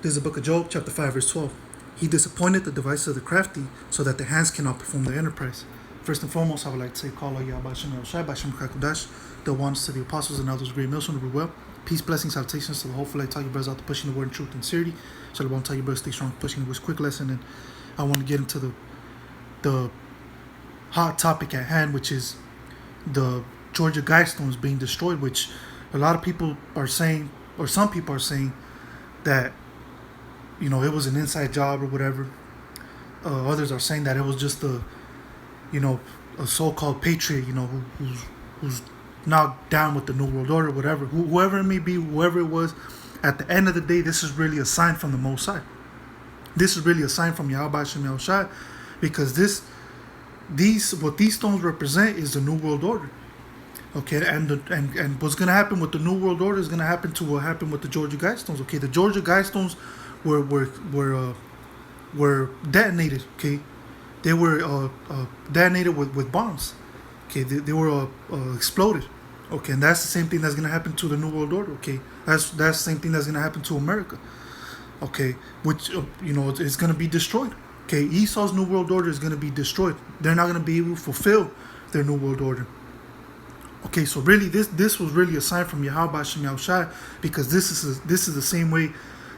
This is the book of Job, chapter 5, verse 12. He disappointed the devices of the crafty so that the hands cannot perform their enterprise. First and foremost, I would like to say, Kala Yahba Shem Yahushai, Bashem Kakudash, the ones to the apostles and elders, great millstone, to well. Peace, blessings, salutations to the whole full light. Tell you brothers out to pushing the word in truth and sincerity. So I want to tell you brothers stay strong, pushing it was quick lesson. And I want to get into the hot topic at hand, which is the Georgia Guidestones being destroyed, which a lot of people are saying, or some people are saying, that it was an inside job or whatever. Others are saying that it was just a so-called patriot, who's not down with the New World Order, whatever. Whoever it may be, whoever it was, at the end of the day, this is really a sign from the Most High. This is really a sign from Yahweh Shem Yahushai, because what these stones represent is the New World Order. Okay, and what's gonna happen with the New World Order is gonna happen to what happened with the Georgia Guidestones. Okay, the Georgia Guidestones were detonated. Okay, they were detonated with bombs. Okay, they were exploded. Okay, and that's the same thing that's gonna happen to the New World Order. Okay, that's the same thing that's gonna happen to America. Okay, which is gonna be destroyed. Okay, Esau's New World Order is gonna be destroyed. They're not gonna be able to fulfill their New World Order. Okay, so really, this was really a sign from Yahweh Shem Yahushai, because this is the same way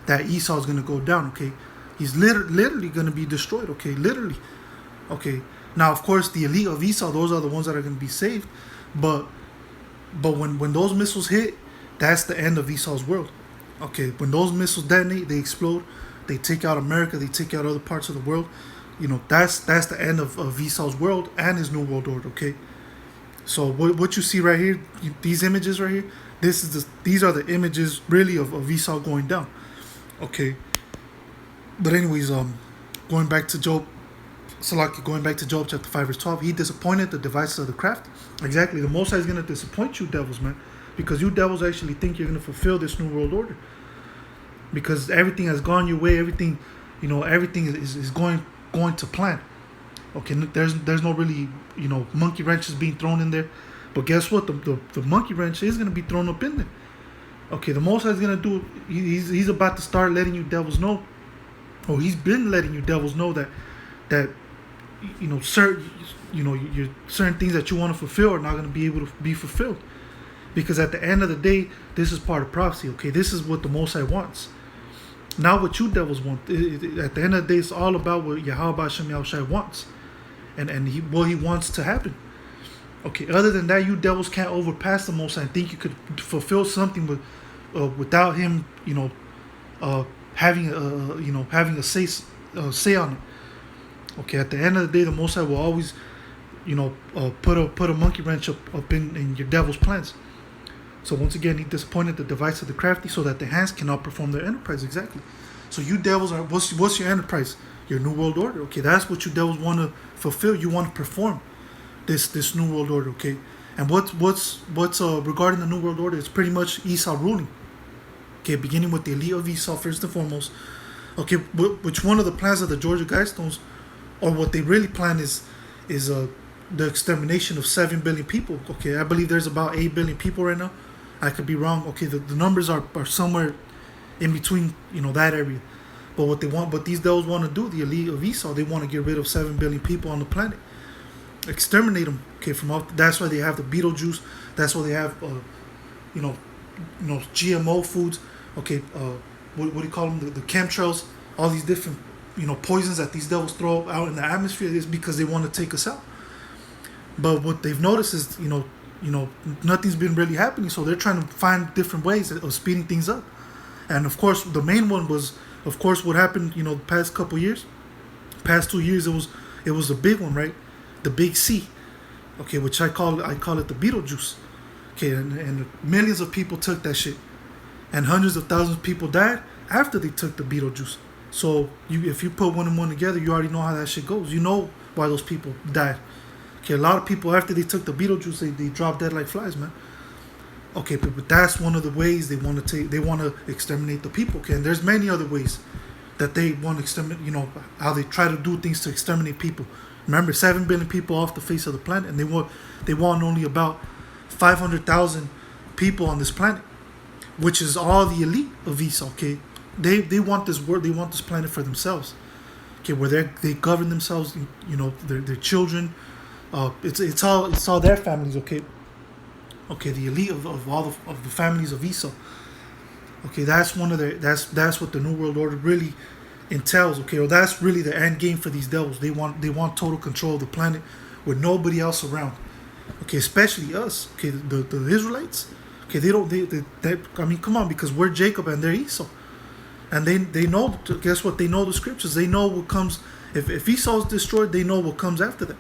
that Esau is gonna go down. Okay, he's literally gonna be destroyed. Okay, literally. Okay, now of course the elite of Esau, those are the ones that are gonna be saved, but when those missiles hit, that's the end of Esau's world. Okay, when those missiles detonate, they explode, they take out America, they take out other parts of the world. That's the end of Esau's world and his New World Order. Okay. So what you see right here, these images right here, these are the images really of Esau going down. Okay. But anyways, going back to Job chapter 5 verse 12, he disappointed the devices of the craft. Exactly, the Most High is gonna disappoint you devils, man, because you devils actually think you're gonna fulfill this New World Order, because everything has gone your way, everything is going to plan. Okay, there's no really monkey wrenches being thrown in there, but guess what? The monkey wrench is gonna be thrown up in there. Okay, the Most High is gonna do. He's about to start letting you devils know, or he's been letting you devils know that certain things that you want to fulfill are not gonna be able to be fulfilled, because at the end of the day, this is part of prophecy. Okay, this is what the Most High wants. Not what you devils want. At the end of the day, it's all about what Yahweh Shem Yahushai wants, and what he wants to happen. Okay. Other than that, you devils can't overpass the Most High and think you could fulfill something without him, having a say on it. Okay. At the end of the day, the Most High will always, put a monkey wrench up in your devil's plans. So once again, he disappointed the device of the crafty so that the hands cannot perform their enterprise. Exactly. So you devils are, what's your enterprise? Your New World Order. Okay, that's what you devils want to fulfill. You want to perform this New World Order. Okay, and what's regarding the New World Order? It's pretty much Esau ruling. Okay, beginning with the elite of Esau first and foremost. Okay, which one of the plans of the Georgia Guidestones, or what they really plan is the extermination of 7 billion people. Okay, I believe there's about 8 billion people right now. I could be wrong. Okay, the numbers are somewhere in between, that area. But what these devils want to do, the elite of Esau, they want to get rid of 7 billion people on the planet, exterminate them. Okay, that's why they have the Beetlejuice. That's why they have, GMO foods. Okay, what do you call them? The chemtrails. All these different, poisons that these devils throw out in the atmosphere is because they want to take us out. But what they've noticed is, nothing's been really happening, so they're trying to find different ways of speeding things up. And of course, the main one was, of course, what happened, the past 2 years, it was the big one, right? The big C, okay, which I call it the Beetlejuice. Okay, and millions of people took that shit, and hundreds of thousands of people died after they took the Beetlejuice. So if you put one and one together, you already know how that shit goes. You know why those people died. Okay, a lot of people, after they took the Beetlejuice, they dropped dead like flies, man. Okay, but that's one of the ways they want to exterminate the people. Okay, and there's many other ways that they want to exterminate. How they try to do things to exterminate people. Remember, 7 billion people off the face of the planet, and they want only about 500,000 people on this planet, which is all the elite of Esau. Okay, they want this world, they want this planet for themselves. Okay, where they govern themselves, their children. It's all their families. Okay, the elite of all of the families of Esau. Okay, that's one of their that's what the New World Order really entails. Okay, or that's really the end game for these devils. They want total control of the planet with nobody else around. Okay, especially us. Okay, the Israelites. Okay, they I mean, come on, because we're Jacob and they're Esau, and they know. Guess what? They know the scriptures. They know what comes. If Esau is destroyed, they know what comes after that.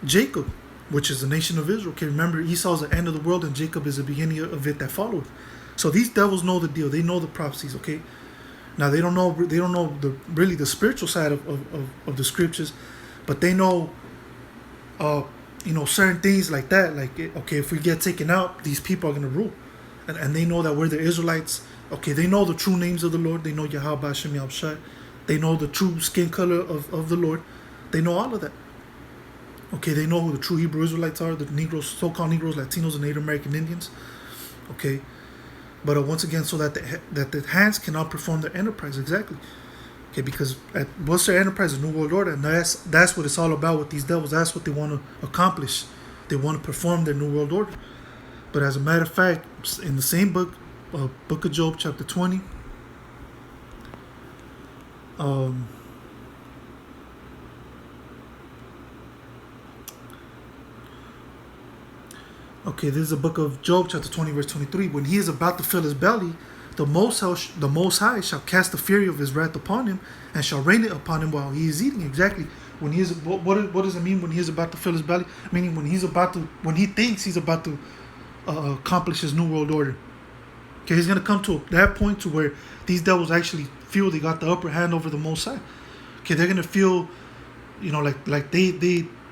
Jacob, which is the nation of Israel. Okay, remember, Esau is the end of the world and Jacob is the beginning of it that followed. So these devils know the deal. They know the prophecies. Okay, now they don't know the spiritual side of the scriptures, but they know certain things like that. Like, okay, if we get taken out, these people are gonna rule, and they know that we're the Israelites. Okay, they know the true names of the Lord. They know Yahweh Hashem Yahushai. They know the true skin color of the Lord. They know all of that. Okay, they know who the true Hebrew Israelites are, the Negroes, so-called Negroes, Latinos, and Native American Indians. Okay, but once again, so that the hands cannot perform their enterprise exactly. Okay, because what's their enterprise? The New World Order, and that's what it's all about with these devils. That's what they want to accomplish. They want to perform their New World Order. But as a matter of fact, in the same book, Book of Job, chapter 20. Okay, this is the book of Job, chapter 20, verse 23. When he is about to fill his belly, the Most High shall cast the fury of his wrath upon him, and shall rain it upon him while he is eating. Exactly. When he is, what does it mean when he is about to fill his belly? Meaning when he thinks he's about to accomplish his New World Order. Okay, he's gonna come to that point to where these devils actually feel they got the upper hand over the Most High. Okay, they're gonna feel, like they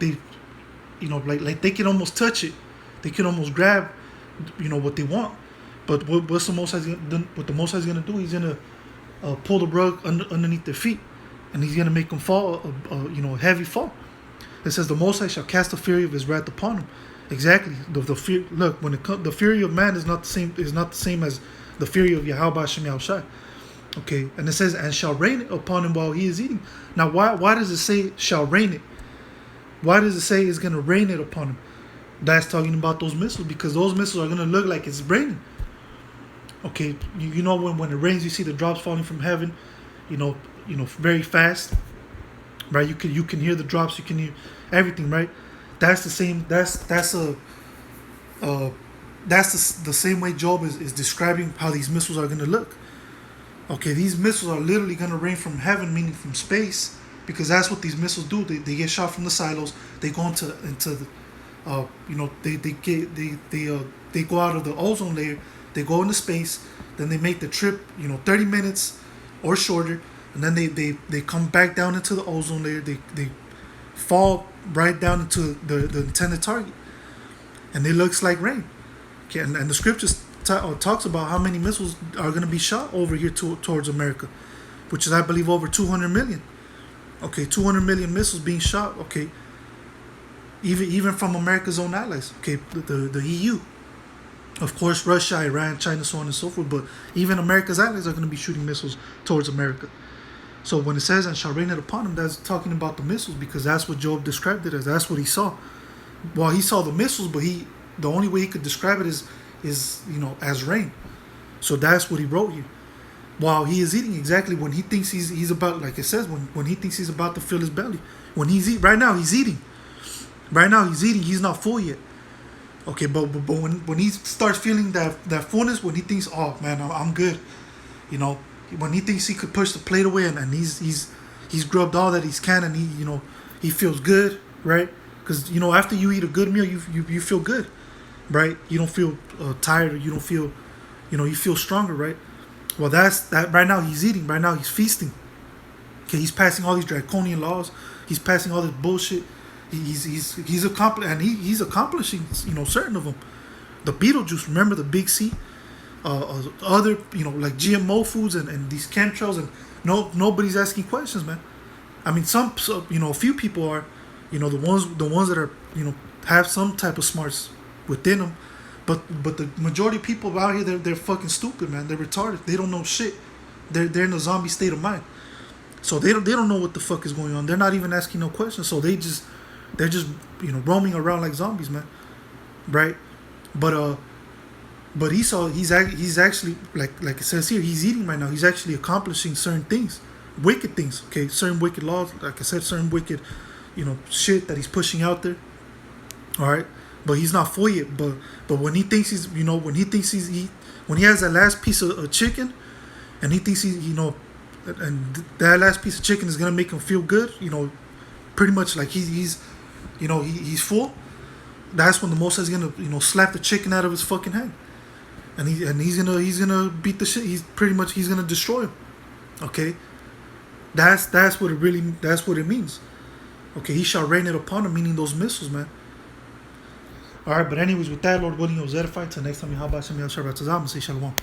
like they can almost touch it. They can almost grab, what they want. But what's the Most High? What the Most High is gonna do? He's gonna pull the rug underneath their feet, and he's gonna make them fall, a heavy fall. It says the Most High shall cast the fury of his wrath upon him. Exactly. The fear. Look, when the fury of man is not the same. Is not the same as the fury of Yahweh Hashem Yahushai. Okay, and it says, and shall rain it upon him while he is eating. Now, why does it say shall rain it? Why does it say it's gonna rain it upon him? That's talking about those missiles, because those missiles are gonna look like it's raining. Okay, you know when it rains, you see the drops falling from heaven, very fast, right? You can hear the drops, you can hear everything, right? That's the same. That's the same way Job is describing how these missiles are gonna look. Okay, these missiles are literally gonna rain from heaven, meaning from space, because that's what these missiles do. They get shot from the silos. They go into the they go out of the ozone layer. They go into space, then they make the trip, 30 minutes or shorter, and then they come back down into the ozone layer. They fall right down into the intended target, and it looks like rain. Okay, and the scriptures talks about how many missiles are going to be shot over here towards America, which is, I believe, over 200 million. Okay, 200 million missiles being shot. Okay, even from America's own allies. Okay, the EU. Of course, Russia, Iran, China, so on and so forth. But even America's allies are going to be shooting missiles towards America. So when it says, and shall rain it upon him, that's talking about the missiles, because that's what Job described it as. That's what he saw. Well, he saw the missiles, but the only way he could describe it is as rain. So that's what he wrote here. While he is eating, exactly when he thinks he's about, like it says, when he thinks he's about to fill his belly. When he's eating, right now he's eating. Right now he's eating, he's not full yet. Okay, but when he starts feeling that fullness, when he thinks, oh man, I'm good, when he thinks he could push the plate away and he's grubbed all that he can, and he feels good, right? Because after you eat a good meal, you feel good, right? You don't feel tired, or you don't feel, you feel stronger, right? Well, that's that. Right now he's eating. Right now he's feasting. Okay, he's passing all these draconian laws. He's passing all this bullshit. He's accomplishing certain of them. The Beetlejuice, remember the Big C, other like GMO foods and these chemtrails, and nobody's asking questions, man. I mean, a few people are, the ones that are have some type of smarts within them, but the majority of people out here, they're fucking stupid, man. They're retarded. They don't know shit. They're in a zombie state of mind. So they don't know what the fuck is going on. They're not even asking no questions. So they're just roaming around like zombies, man. Right? But Esau, he's actually like it says here, he's eating right now. He's actually accomplishing certain things, wicked things. Okay, certain wicked laws. Like I said, certain wicked, shit that he's pushing out there. All right, but he's not full yet. But when he thinks when he has that last piece of chicken, and he thinks and that last piece of chicken is gonna make him feel good. Pretty much like he's full. That's when the Most High is gonna slap the chicken out of his fucking hand, and he's gonna beat the shit. He's gonna destroy him. Okay, that's what it means. Okay, he shall rain it upon him, meaning those missiles, man. All right, but anyways, with that, Lord willing, it was edified. Till next time, Yahweh Shem Yahshua B'Tzazam, say Shalom.